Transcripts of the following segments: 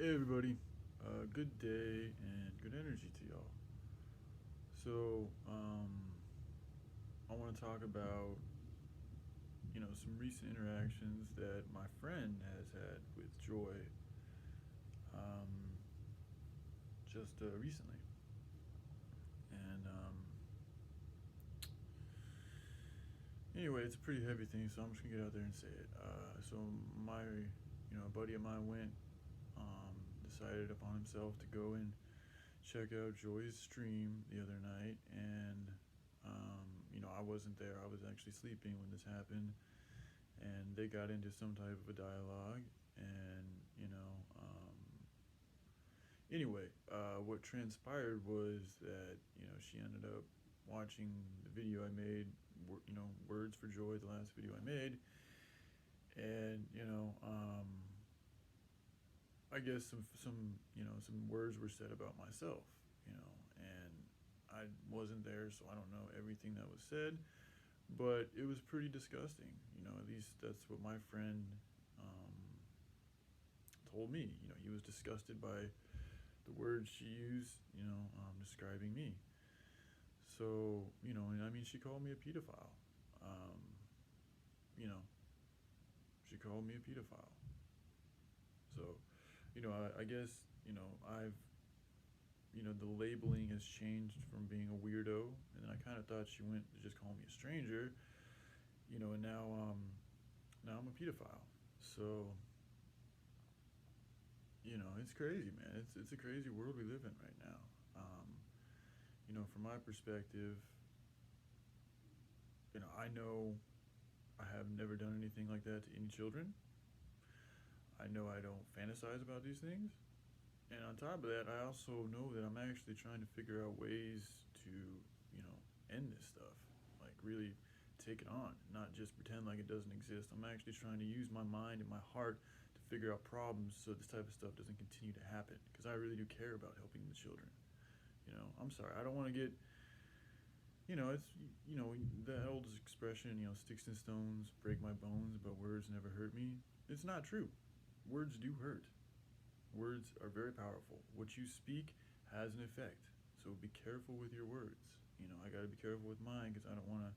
Hey everybody, good day and good energy to y'all. I want to talk about some recent interactions that my friend has had with Joy, um, just recently, and anyway, it's a pretty heavy thing, so I'm just gonna get out there and say it. So my buddy of mine went, decided upon himself to go and check out Joy's stream the other night, and I wasn't there. I was actually sleeping when this happened, and they got into some type of a dialogue, and anyway, what transpired was that she ended up watching the video I made, words for joy, the last video I made, and I guess some words were said about myself, and I wasn't there, so I don't know everything that was said, but it was pretty disgusting. At least that's what my friend um, told me. He was disgusted by the words she used, describing me. So, and I mean, she called me a pedophile. Um, you know, she called me a pedophile. So, I guess, I've, the labeling has changed from being a weirdo, and then I kind of thought she went to just call me a stranger, and now I'm a pedophile. So, it's crazy, man. It's a crazy world we live in right now. From my perspective, I know I have never done anything like that to any children. I know I don't fantasize about these things. And on top of that, I also know that I'm actually trying to figure out ways to, end this stuff. Like, really take it on, not just pretend like it doesn't exist. I'm actually trying to use my mind and my heart to figure out problems so this type of stuff doesn't continue to happen. Because I really do care about helping the children. I'm sorry. I don't want to get, it's, that old expression, sticks and stones break my bones, but words never hurt me. It's not true. Words do hurt. Words are very powerful. What you speak has an effect. So be careful with your words. I got to be careful with mine because I don't want to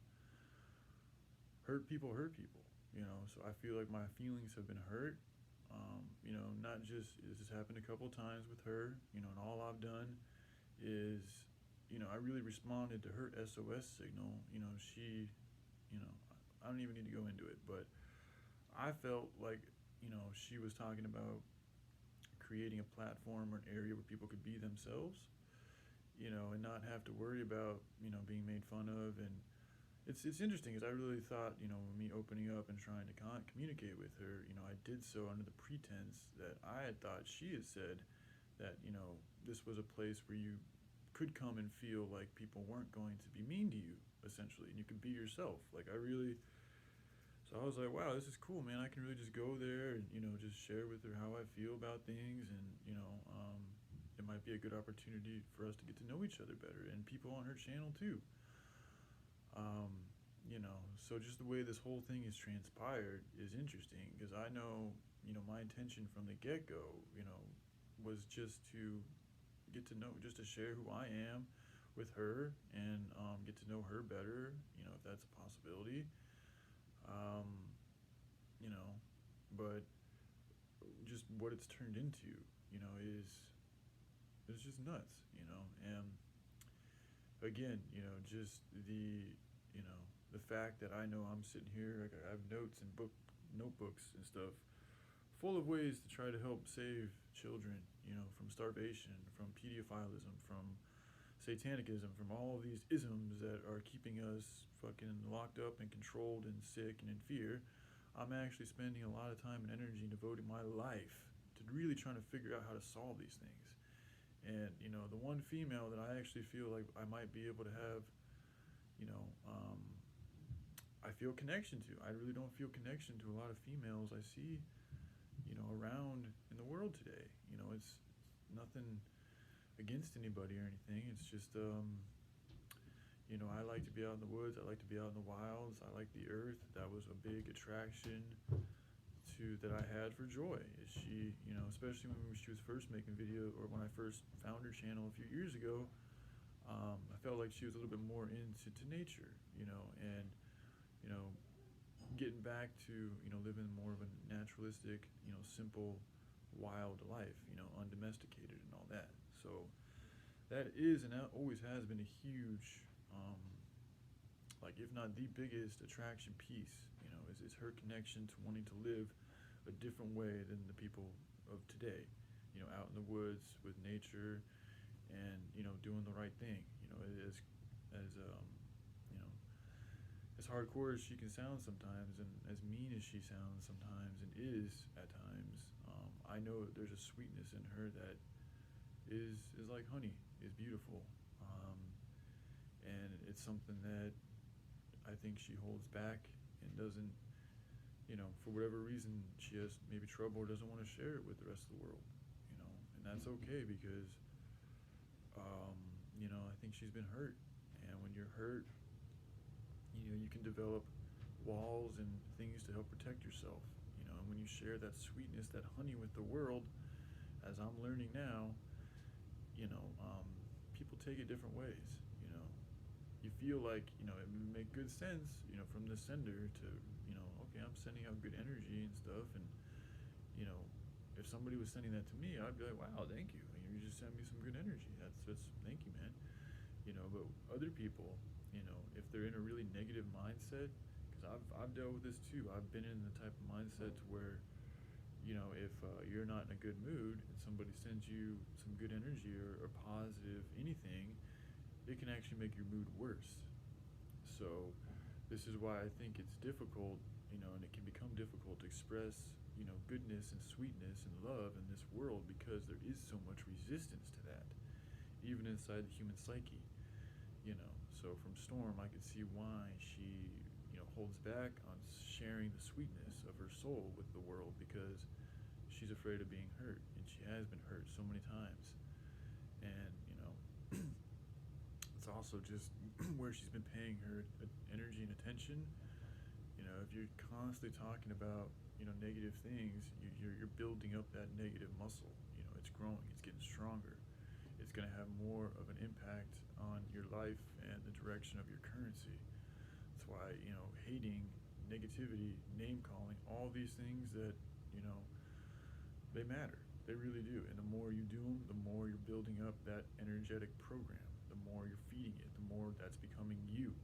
hurt people, hurt people. So I feel like my feelings have been hurt. Not just, this has happened a couple times with her, and all I've done is, I really responded to her SOS signal. You know, I don't even need to go into it, but I felt like, she was talking about creating a platform or an area where people could be themselves, and not have to worry about, being made fun of. And it's interesting because I really thought, me opening up and trying to communicate with her, I did so under the pretense that I had thought she had said that, this was a place where you could come and feel like people weren't going to be mean to you, essentially, and you could be yourself. Like, I really, so I was like, wow, this is cool, man. I can really just go there and, just share with her how I feel about things. And, it might be a good opportunity for us to get to know each other better and people on her channel too. Um, so just the way this whole thing is transpired is interesting because I know, my intention from the get go, was just to get to know, just to share who I am with her and get to know her better, if that's a possibility. Um, you know, but just what it's turned into, is just nuts, and again, just the fact that I know I'm sitting here, like I have notes and notebooks and stuff full of ways to try to help save children, from starvation, from pedophilism, from satanicism, from all of these isms that are keeping us fucking locked up and controlled and sick and in fear. I'm actually spending a lot of time and energy and devoting my life to really trying to figure out how to solve these things. And, the one female that I actually feel like I might be able to have, you know, um, I feel connection to. I really don't feel connection to a lot of females I see, around in the world today. It's nothing against anybody or anything. It's just, I like to be out in the woods. I like to be out in the wilds. I like the earth. That was a big attraction attitude that I had for Joy. Is she, especially when she was first making video, or when I first found her channel a few years ago, I felt like she was a little bit more into nature, and you know, getting back to living more of a naturalistic, simple, wild life, undomesticated and all that. So that is and that always has been a huge, like if not the biggest attraction piece, is her connection to wanting to live a different way than the people of today, out in the woods with nature and doing the right thing, as you know as hardcore as she can sound sometimes, and as mean as she sounds sometimes and is at times, I know that there's a sweetness in her that is like honey, is beautiful, and it's something that I think she holds back and doesn't, for whatever reason, she has maybe trouble or doesn't want to share it with the rest of the world, and that's okay because, I think she's been hurt, and when you're hurt, you can develop walls and things to help protect yourself, and when you share that sweetness, that honey with the world, as I'm learning now, people take it different ways, you feel like, it would make good sense, from the sender to, okay, I'm sending out good energy and stuff, and, if somebody was sending that to me, I'd be like, wow, thank you, you just sent me some good energy, that's thank you, man, but other people, if they're in a really negative mindset, because I've dealt with this too, I've been in the type of mindset to where, if you're not in a good mood and somebody sends you some good energy or positive anything, it can actually make your mood worse. So this is why I think it's difficult, and it can become difficult to express, goodness and sweetness and love in this world, because there is so much resistance to that, even inside the human psyche, So from Storm, I could see why she, holds back on sharing the sweetness of her soul with the world, because she's afraid of being hurt, and she has been hurt so many times. And, it's also just where she's been paying her energy and attention. If you're constantly talking about, negative things, you're building up that negative muscle. It's growing, it's getting stronger. It's going to have more of an impact on your life and the direction of your currency. That's why, hating, negativity, name calling, all these things that, they matter. They really do. And the more you do them, the more you're building up that energetic program. The more you're feeding it, the more that's becoming you.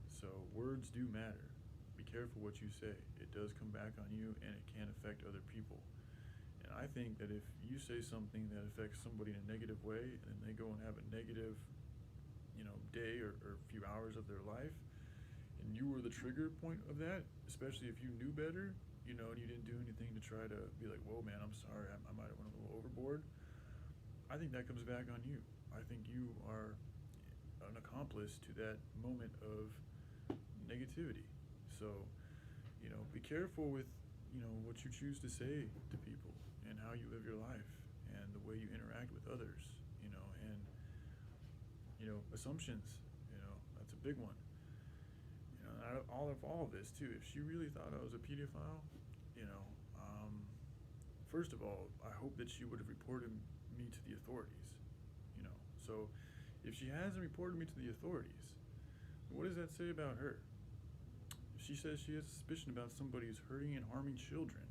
So words do matter. Be careful what you say. It does come back on you, and it can affect other people. And I think that if you say something that affects somebody in a negative way, and they go and have a negative, day or few hours of their life, and you were the trigger point of that, especially if you knew better, and you didn't do anything to try to be like, whoa, man, I'm sorry, I might have went a little overboard. I think that comes back on you. I think you are an accomplice to that moment of negativity. So, be careful with, what you choose to say to people, and how you live your life, and the way you interact with others, and, assumptions, that's a big one. Out of all of this too, if she really thought I was a pedophile, first of all, I hope that she would have reported me to the authorities, So if she hasn't reported me to the authorities, what does that say about her? If she says she has suspicion about somebody who's hurting and harming children,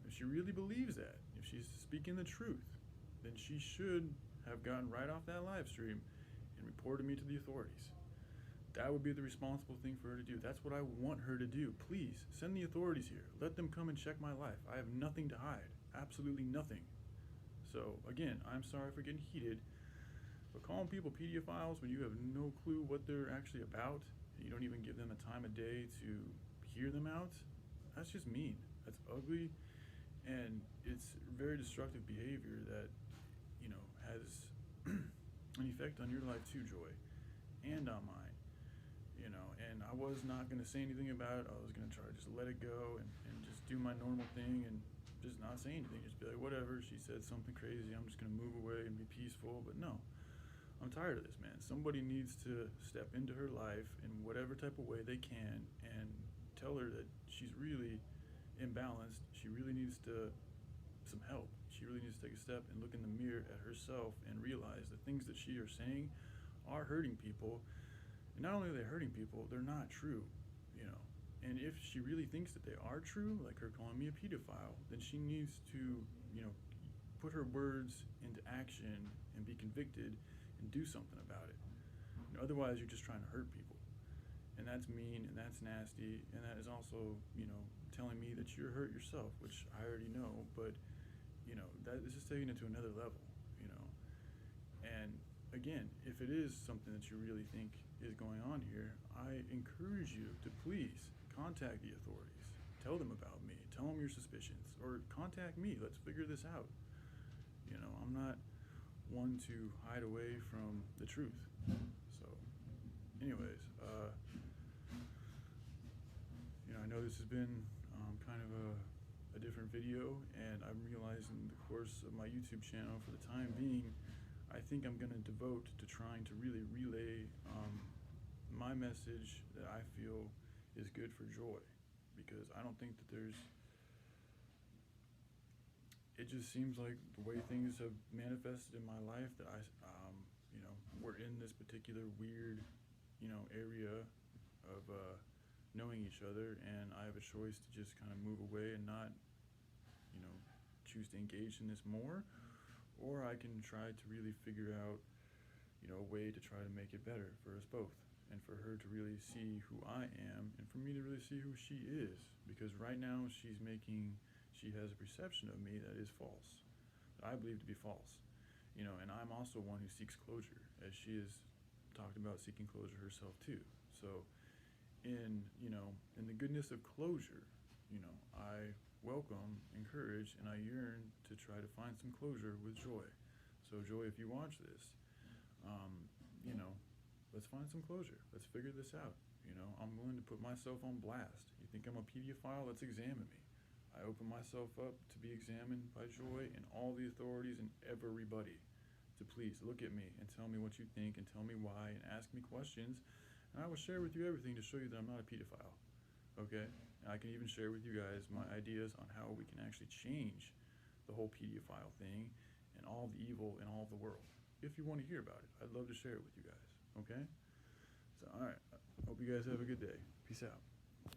if she really believes that, if she's speaking the truth, then she should have gotten right off that live stream and reported me to the authorities. That would be the responsible thing for her to do. That's what I want her to do. Please, send the authorities here. Let them come and check my life. I have nothing to hide. Absolutely nothing. So, again, I'm sorry for getting heated, but calling people pedophiles when you have no clue what they're actually about, and you don't even give them a time of day to hear them out, that's just mean. That's ugly, and it's very destructive behavior that, has an effect on your life too, Joy, and on mine. And I was not going to say anything about it. I was going to try to just let it go and just do my normal thing and just not say anything. Just be like, whatever, she said something crazy, I'm just going to move away and be peaceful. But no, I'm tired of this, man. Somebody needs to step into her life in whatever type of way they can and tell her that she's really imbalanced. She really needs some help. She really needs to take a step and look in the mirror at herself and realize the things that she are saying are hurting people. And not only are they hurting people, they're not true, you know. And if she really thinks that they are true, like her calling me a pedophile, then she needs to, you know, put her words into action and be convicted and do something about it. You know, otherwise, you're just trying to hurt people. And that's mean and that's nasty. And that is also, you know, telling me that you're hurt yourself, which I already know. But, you know, that is just taking it to another level, you know. And again, if it is something that you really think is going on here, I encourage you to please contact the authorities. Tell them about me. Tell them your suspicions. Or contact me. Let's figure this out. You know, I'm not one to hide away from the truth. So, anyways, you know, I know this has been kind of a different video, and I'm realizing in the course of my YouTube channel, for the time being, I think I'm going to devote to trying to really relay my message that I feel is good for Joy, because I don't think that it just seems like the way things have manifested in my life that you know, we're in this particular weird, you know, area of knowing each other, and I have a choice to just kind of move away and not, you know, choose to engage in this more, or I can try to really figure out, you know, a way to try to make it better for us both, and for her to really see who I am, and for me to really see who she is, because right now she has a perception of me that is false, that I believe to be false, you know, and I'm also one who seeks closure, as she has talked about seeking closure herself too. So you know, in the goodness of closure, you know, I welcome, encourage, and I yearn to try to find some closure with Joy. So Joy, if you watch this, you know, let's find some closure. Let's figure this out. You know, I'm willing to put myself on blast. You think I'm a pedophile? Let's examine me. I open myself up to be examined by Joy and all the authorities and everybody to please look at me and tell me what you think and tell me why and ask me questions. And I will share with you everything to show you that I'm not a pedophile. Okay? And I can even share with you guys my ideas on how we can actually change the whole pedophile thing and all the evil in all the world. If you want to hear about it, I'd love to share it with you guys. Okay? So, alright. Hope you guys have a good day. Peace out.